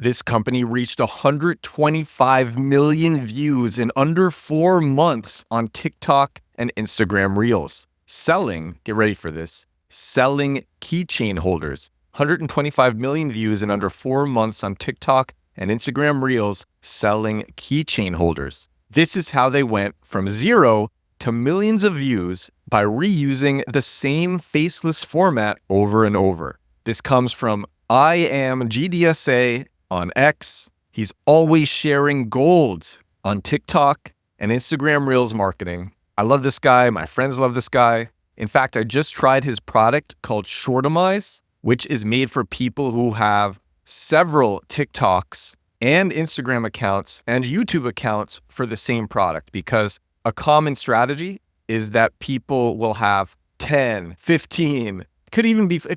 This company reached 125 million views in under 4 months on TikTok and Instagram Reels, get ready for this, selling keychain holders. 125 million views in under 4 months on TikTok and Instagram Reels, selling keychain holders. This is how they went from 0 to millions of views by reusing the same faceless format over and over. This comes from Iamgdsa on X. He's always sharing gold on TikTok and Instagram Reels marketing. I love this guy. My friends love this guy. In fact, I just tried his product called Shortimize, which is made for people who have several TikToks and Instagram accounts and YouTube accounts for the same product, because a common strategy is that people will have 10, 15, it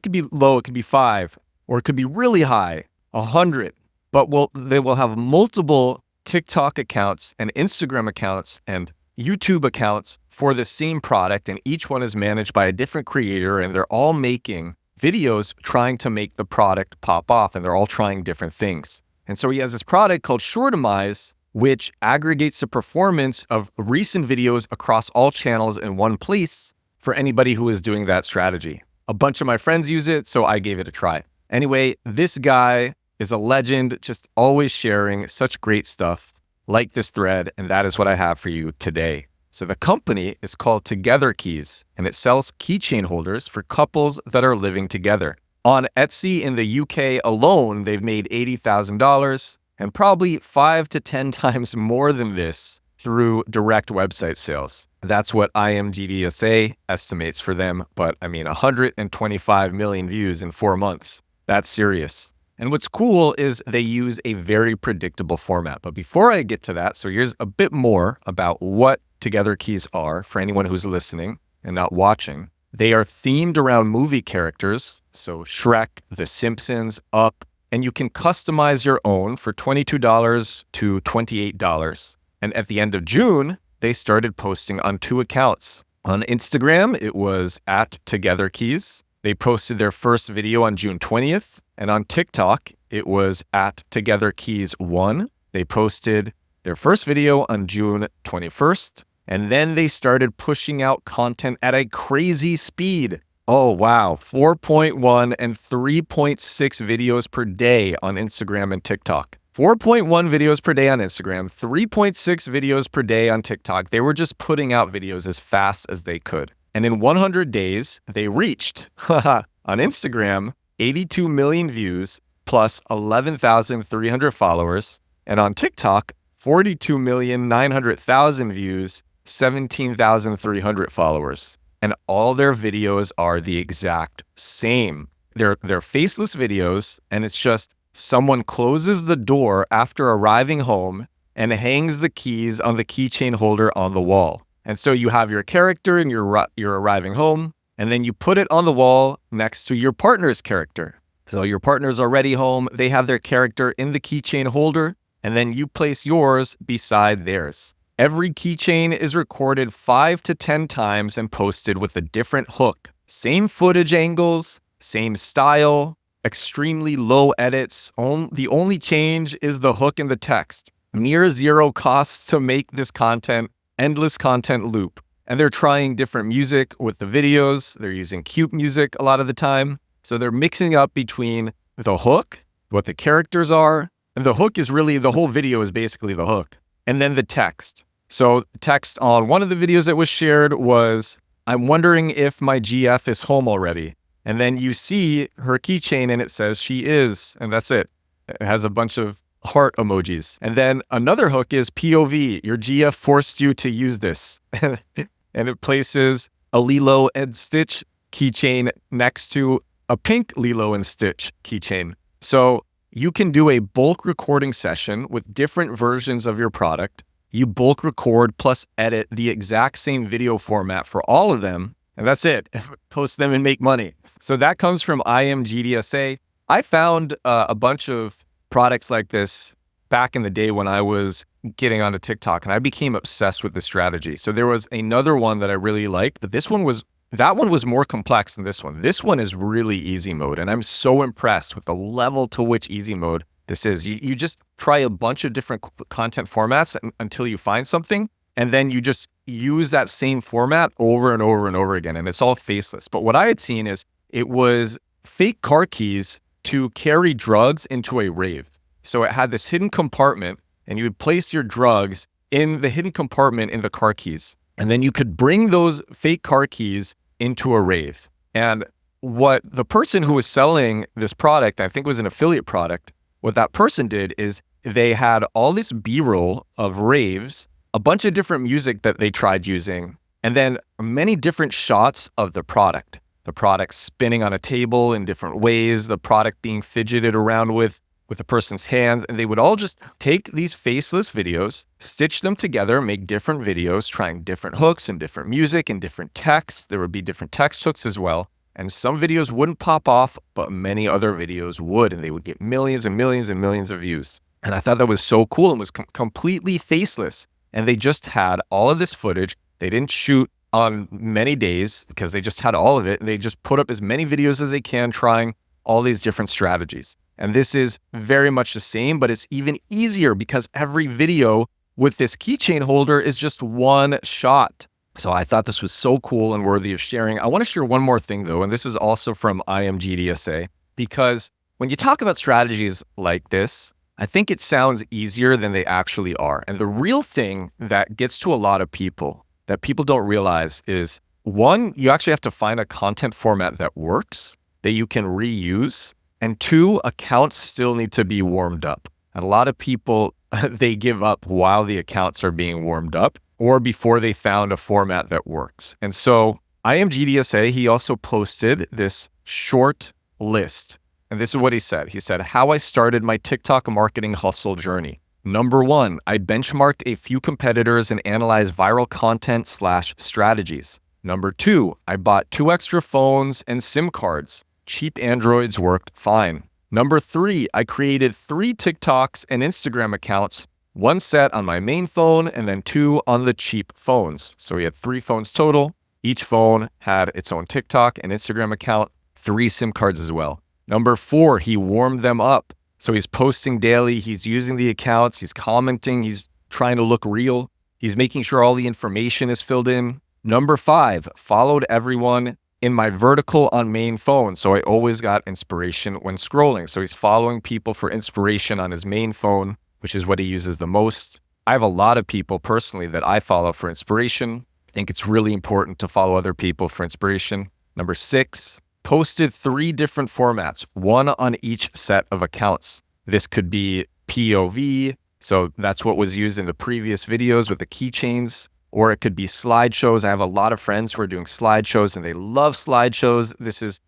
could be low, it could be 5, or it could be really high, 100. But they will have multiple TikTok accounts and Instagram accounts and YouTube accounts for the same product, and each one is managed by a different creator, and they're all making videos trying to make the product pop off, and they're all trying different things. And so he has this product called Shortimize, which aggregates the performance of recent videos across all channels in one place for anybody who is doing that strategy. A bunch of my friends use it, so I gave it a try. Anyway, this guy is a legend, just always sharing such great stuff. Like this thread, and that is what I have for you today. So the company is called TogetherKeys, and it sells keychain holders for couples that are living together. On Etsy in the UK alone, they've made $80,000, and probably 5 to 10 times more than this through direct website sales. That's what Iamgdsa estimates for them, but 125 million views in 4 months. That's serious. And what's cool is they use a very predictable format. But before I get to that, so here's a bit more about what TogetherKeys are for anyone who's listening and not watching. They are themed around movie characters, so Shrek, The Simpsons, Up, and you can customize your own for $22 to $28. And at the end of June, they started posting on 2 accounts. On Instagram, it was at TogetherKeys. They posted their first video on June 20th. And on TikTok, it was at TogetherKeys1. They posted their first video on June 21st. And then they started pushing out content at a crazy speed. Oh, wow. 4.1 and 3.6 videos per day on Instagram and TikTok. 4.1 videos per day on Instagram, 3.6 videos per day on TikTok. They were just putting out videos as fast as they could. And in 100 days, they reached, on Instagram, 82 million views plus 11,300 followers. And on TikTok, 42,900,000 views, 17,300 followers. And all their videos are the exact same. They're faceless videos, and it's just someone closes the door after arriving home and hangs the keys on the keychain holder on the wall. And so you have your character and you're arriving home, and then you put it on the wall next to your partner's character. So your partner's already home, they have their character in the keychain holder, and then you place yours beside theirs. Every keychain is recorded 5 to 10 times and posted with a different hook. Same footage angles, same style, extremely low edits. The only change is the hook and the text. Near zero costs to make this content, endless content loop. And they're trying different music with the videos. They're using cute music a lot of the time. So they're mixing up between the hook, what the characters are, and the hook is really, the whole video is basically the hook, and then the text. So the text on one of the videos that was shared was, "I'm wondering if my GF is home already." And then you see her keychain and it says she is, and that's it. It has a bunch of heart emojis. And then another hook is POV, your GF forced you to use this. And it places a Lilo and Stitch keychain next to a pink Lilo and Stitch keychain. So you can do a bulk recording session with different versions of your product. You bulk record plus edit the exact same video format for all of them, and that's it. Post them and make money. So that comes from Iamgdsa. I found a bunch of products like this back in the day when I was getting onto TikTok, and I became obsessed with this strategy. So there was another one that I really liked, but that one was more complex than this one. This one is really easy mode, and I'm so impressed with the level to which easy mode this is. You just try a bunch of different content formats until you find something, and then you just use that same format over and over and over again, and it's all faceless. But what I had seen is it was fake car keys to carry drugs into a rave. So it had this hidden compartment, and you would place your drugs in the hidden compartment in the car keys. And then you could bring those fake car keys into a rave. And what the person who was selling this product, I think it was an affiliate product, what that person did is they had all this B-roll of raves, a bunch of different music that they tried using, and then many different shots of the product spinning on a table in different ways, the product being fidgeted around with a person's hand. And they would all just take these faceless videos, stitch them together, make different videos, trying different hooks and different music and different texts. There would be different text hooks as well. And some videos wouldn't pop off, but many other videos would, and they would get millions and millions and millions of views. And I thought that was so cool and was completely faceless. And they just had all of this footage. They didn't shoot on many days because they just had all of it. And they just put up as many videos as they can, trying all these different strategies. And this is very much the same, but it's even easier because every video with this keychain holder is just one shot. So I thought this was so cool and worthy of sharing. I want to share one more thing though, and this is also from Iamgdsa, because when you talk about strategies like this, I think it sounds easier than they actually are. And the real thing that gets to a lot of people that people don't realize is, one, you actually have to find a content format that works, that you can reuse. And two, accounts still need to be warmed up. And a lot of people, they give up while the accounts are being warmed up or before they found a format that works. And so Iamgdsa, he also posted this short list. And this is what he said. He said, how I started my TikTok marketing hustle journey. Number one, I benchmarked a few competitors and analyzed viral content / strategies. Number two, I bought 2 extra phones and SIM cards. Cheap Androids worked fine. Number three, I created 3 TikToks and Instagram accounts, 1 set on my main phone and then 2 on the cheap phones. So we had 3 phones total. Each phone had its own TikTok and Instagram account, 3 SIM cards as well. Number 4, he warmed them up. So he's posting daily, he's using the accounts, he's commenting, he's trying to look real. He's making sure all the information is filled in. Number 5, followed everyone in my vertical on main phone. So I always got inspiration when scrolling. So he's following people for inspiration on his main phone, which is what he uses the most. I have a lot of people personally that I follow for inspiration. I think it's really important to follow other people for inspiration. Number 6, posted 3 different formats, 1 on each set of accounts. This could be POV. So that's what was used in the previous videos with the keychains. Or it could be slideshows. I have a lot of friends who are doing slideshows and they love slideshows. This is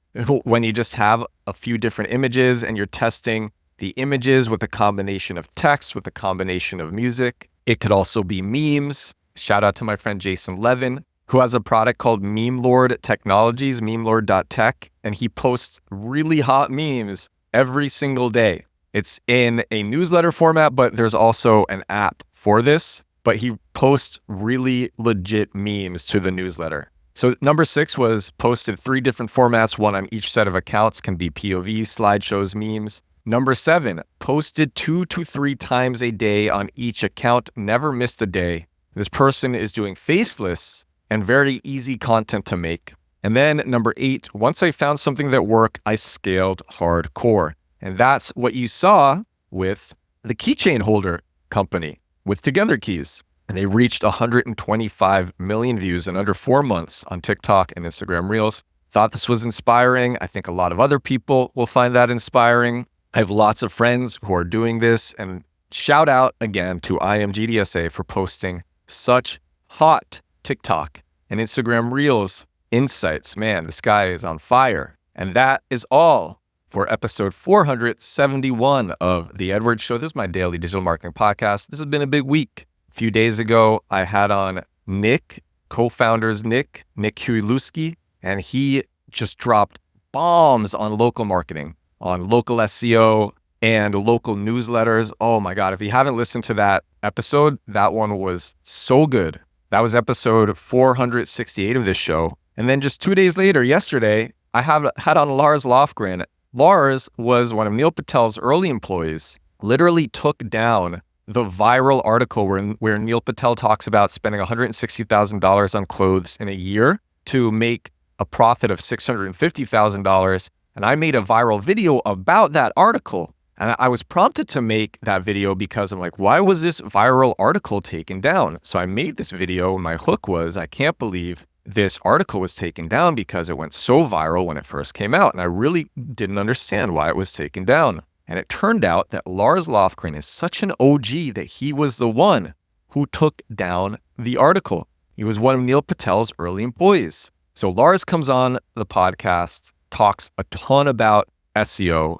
when you just have a few different images and you're testing the images with a combination of text, with a combination of music. It could also be memes. Shout out to my friend Jason Levin, who has a product called Meme Lord Technologies, memelord.tech, and he posts really hot memes every single day. It's in a newsletter format, but there's also an app for this. But he posts really legit memes to the newsletter. So number 6 was posted 3 different formats, 1 on each set of accounts, can be POV, slideshows, memes. Number 7, posted 2 to 3 times a day on each account, never missed a day. This person is doing faceless and very easy content to make. And then number 8, once I found something that worked, I scaled hardcore. And that's what you saw with the keychain holder company, with TogetherKeys. And they reached 125 million views in under 4 months on TikTok and Instagram Reels. Thought this was inspiring. I think a lot of other people will find that inspiring. I have lots of friends who are doing this. And shout out again to Iamgdsa for posting such hot TikTok and Instagram Reels insights. Man, this guy is on fire. And that is all for episode 471 of The Edward Show. This is my daily digital marketing podcast. This has been a big week. A few days ago, I had on Nick, co-founders Nick Huiluski, and he just dropped bombs on local marketing, on local SEO and local newsletters. Oh my God, if you haven't listened to that episode, that one was so good. That was episode 468 of this show. And then just 2 days later, yesterday, I had on Lars Lofgren. Lars was one of Neil Patel's early employees, literally took down the viral article where Neil Patel talks about spending $160,000 on clothes in a year to make a profit of $650,000. And I made a viral video about that article. And I was prompted to make that video because I'm like, why was this viral article taken down? So I made this video and my hook was, I can't believe this article was taken down because it went so viral when it first came out. And I really didn't understand why it was taken down. And it turned out that Lars Lofgren is such an OG that he was the one who took down the article. He was one of Neil Patel's early employees. So Lars comes on the podcast, talks a ton about SEO.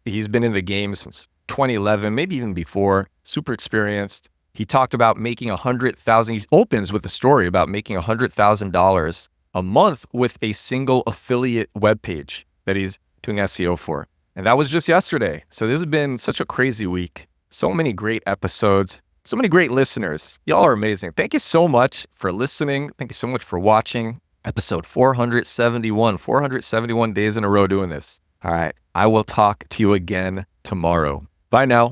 He's been in the game since 2011, maybe even before, super experienced. He talked about making $100,000. He opens with a story about making $100,000 a month with a single affiliate webpage that he's doing SEO for. And that was just yesterday. So this has been such a crazy week. So many great episodes. So many great listeners. Y'all are amazing. Thank you so much for listening. Thank you so much for watching. Episode 471 days in a row doing this. All right. I will talk to you again tomorrow. Bye now.